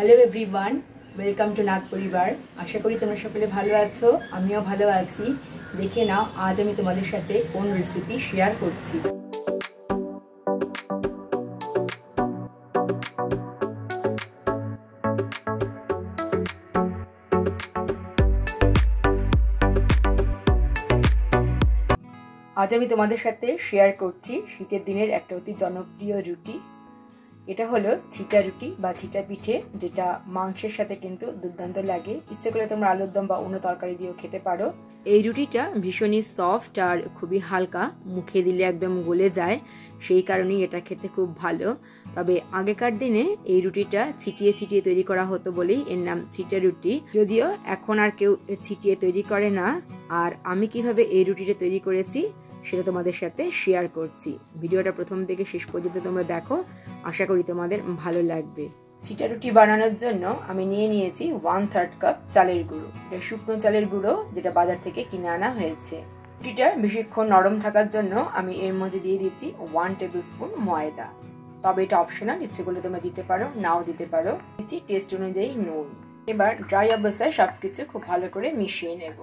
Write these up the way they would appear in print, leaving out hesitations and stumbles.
Hello everyone, welcome to Nath পরিবার। আশা করি তোমরা সকলে ভালো আছো, আমিও ভালো আছি। দেখে নাও আজ আমি তোমাদের সাথে কোন রেসিপি শেয়ার করছি। আজ আমি তোমাদের সাথে শেয়ার করছি শীতের দিনের একটা অতি জনপ্রিয় রুটি। এটা হলো ছিটা রুটি বা ছিটা পিঠে, যেটা মাংসের সাথে কিন্তু দুর্দান্ত লাগে। ইচ্ছে করলে তোমরা আলুর দম বা অন্য তরকারি দিয়েও খেতে পারো। এই রুটিটা ভীষণই সফট আর খুবই হালকা, মুখে দিলে একদম গলে যায়, সেই কারণেই এটা খেতে খুব ভালো। তবে আগেকার দিনে এই রুটিটা ছিটিয়ে ছিটিয়ে তৈরি করা হতো বলেই এর নাম ছিটা রুটি। যদিও এখন আর কেউ ছিটিয়ে তৈরি করে না। আর আমি কিভাবে এই রুটিটা তৈরি করেছি সেটা তোমাদের সাথে শেয়ার করছি। ভিডিওটা প্রথম থেকে শেষ পর্যন্ত তোমরা দেখো, আশা করি তোমাদের ভালো লাগবে। ছিটা রুটি বানানোর জন্য আমি নিয়ে নিয়েছি 1/3 কাপ চালের গুঁড়ো। এটা শুকনো চালের গুঁড়ো, যেটা বাজার থেকে কিনে আনা হয়েছে। রুটিটা বেশিক্ষণ নরম থাকার জন্য আমি এর মধ্যে দিয়ে দিচ্ছি 1 টেবিল স্পুন ময়দা। তবে এটা অপশনাল, ইচ্ছে করলে তোমরা দিতে পারো, নাও দিতে পারো। দিচ্ছি টেস্ট অনুযায়ী নুন। এবার ড্রাই অবস্থায় সবকিছু খুব ভালো করে মিশিয়ে নেব।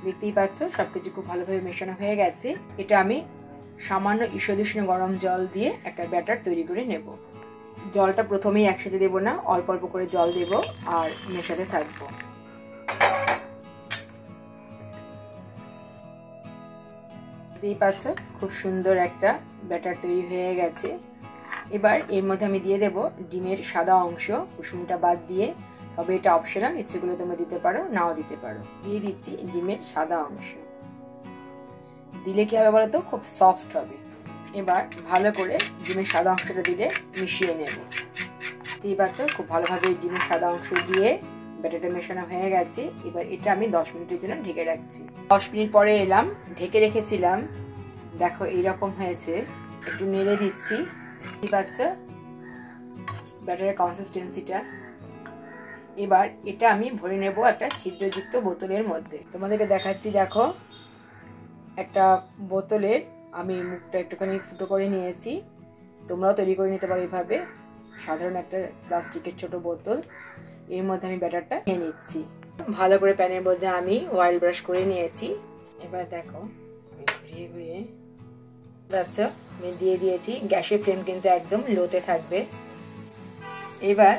দেখতেই পাচ্ছ সবকিছু খুব ভালোভাবে মেশানো হয়ে গেছে। এটা আমি সামান্য ঈষদুষ্ণ গরম জল দিয়ে একটা ব্যাটার তৈরি করে নেব। জলটা প্রথমেই একসাথে দেব না, অল্প অল্প করে জল দেব আর মেশাতে থাকবো। দেখতেই পাচ্ছ খুব সুন্দর একটা ব্যাটার তৈরি হয়ে গেছে। এবার এর মধ্যে আমি দিয়ে দেব ডিমের সাদা অংশ, কুসুমটা বাদ দিয়ে। তবে এটা অপশনাল, ইচ্ছে করলে তোমরা দিতে পারো, নাও দিতে পারো। দিয়ে দিচ্ছি ডিমের সাদা অংশ। দিলে কি হবে বলতো, খুব সফট হবে। এবার ভালো করে ডিমের সাদা অংশটা দিলে মিশিয়ে নেব। দেখতেই পাচ্ছ খুব ভালোভাবে ডিমের সাদা অংশ দিয়ে ব্যাটারটা মেশানো হয়ে গেছে। এবার এটা আমি 10 মিনিটের জন্য ঢেকে রাখছি। 10 মিনিট পরে এলাম, ঢেকে রেখেছিলাম, দেখো এইরকম হয়েছে। একটু নেড়ে দিচ্ছি। দেখতেই পাচ্ছ ব্যাটারের কনসিস্টেন্সিটা। এবার এটা আমি ভরে নেব একটা ছিদ্রযুক্ত বোতলের মধ্যে। তোমাদেরকে দেখাচ্ছি, দেখো একটা বোতলের আমি মুখটা একটুখানি ফুটো করে নিয়েছি। তোমরাও তৈরি করে নিতে পারো এইভাবে। সাধারণ একটা প্লাস্টিকের ছোট বোতল, এর মধ্যে আমি ব্যাটারটা নিয়ে নিচ্ছি। ভালো করে প্যানের মধ্যে আমি অয়েল ব্রাশ করে নিয়েছি। এবার দেখো ঘুরিয়ে ঘুরিয়ে আচ্ছা আমি দিয়ে দিয়েছি। গ্যাসের ফ্লেম কিন্তু একদম লোতে থাকবে। এবার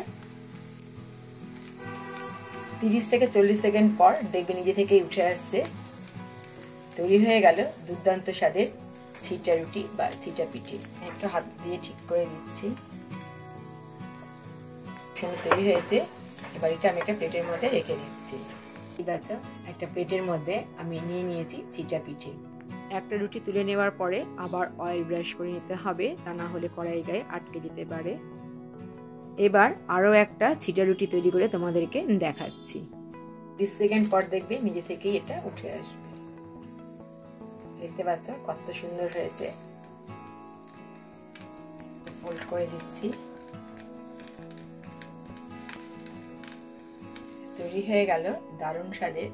30 থেকে 40 সেকেন্ড পর দেখবে নিজে থেকেই উঠে আসছে। তৈরি হয়ে গেল দুর্দান্ত স্বাদের ছিটা রুটি বা ছিটা পিঠে। একটু হাত দিয়ে ঠিক করে দিচ্ছি। সুন্দর তৈরি হয়েছে। এবার এটা আমি একটা প্লেটের মধ্যে রেখে দিচ্ছি। ঠিক আছে, একটা প্লেটের মধ্যে আমি নিয়ে নিয়েছি ছিটা পিঠে। একটা রুটি তুলে নেওয়ার পরে আবার অয়েল ব্রাশ করে নিতে হবে, তা না হলে কড়াই গায়ে আটকে যেতে পারে। এবার আরো একটা ছিটা রুটি তৈরি করে তোমাদেরকে দেখাচ্ছি। 30 সেকেন্ড পর দেখবে নিজে থেকেই এটা উঠে আসবে। দেখতে পাচ্ছ কত সুন্দর হয়েছে। ফোল্ড করে দিচ্ছি। তৈরি হয়ে গেল দারুণ স্বাদের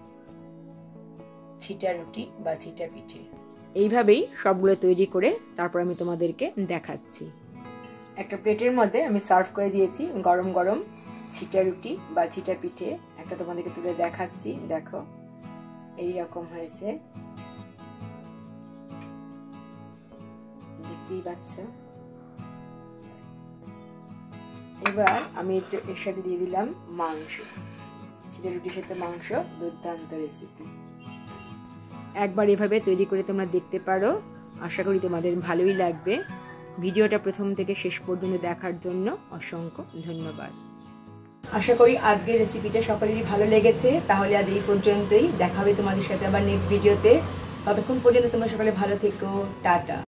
ছিটা রুটি বা ছিটা পিঠে। এইভাবেই সবগুলো তৈরি করে তারপর আমি তোমাদেরকে দেখাচ্ছি। একটা প্লেটের মধ্যে আমি সার্ভ করে দিয়েছি গরম গরম ছিটা রুটি বা ছিটা পিঠে। একটা তোমাদেরকে তুলে দেখাচ্ছি, দেখো এই রকম হয়েছে। দেখতেই পাচ্ছ। এবার আমি এর সাথে দিয়ে দিলাম মাংস। ছিটা রুটির সাথে মাংস, দুর্দান্ত রেসিপি। একবার এভাবে তৈরি করে তোমরা দেখতে পারো, আশা করি তোমাদের ভালোই লাগবে। ভিডিওটা প্রথম থেকে শেষ পর্যন্ত দেখার জন্য অসংখ্য ধন্যবাদ। আশা করি আজকের রেসিপিটা সকলেরই ভালো লেগেছে। তাহলে আজ এই পর্যন্তই, দেখা হবে তোমাদের সাথে আবার নেক্সট ভিডিওতে। ততক্ষণ পর্যন্ত তোমরা সকলে ভালো থেকো, টাটা।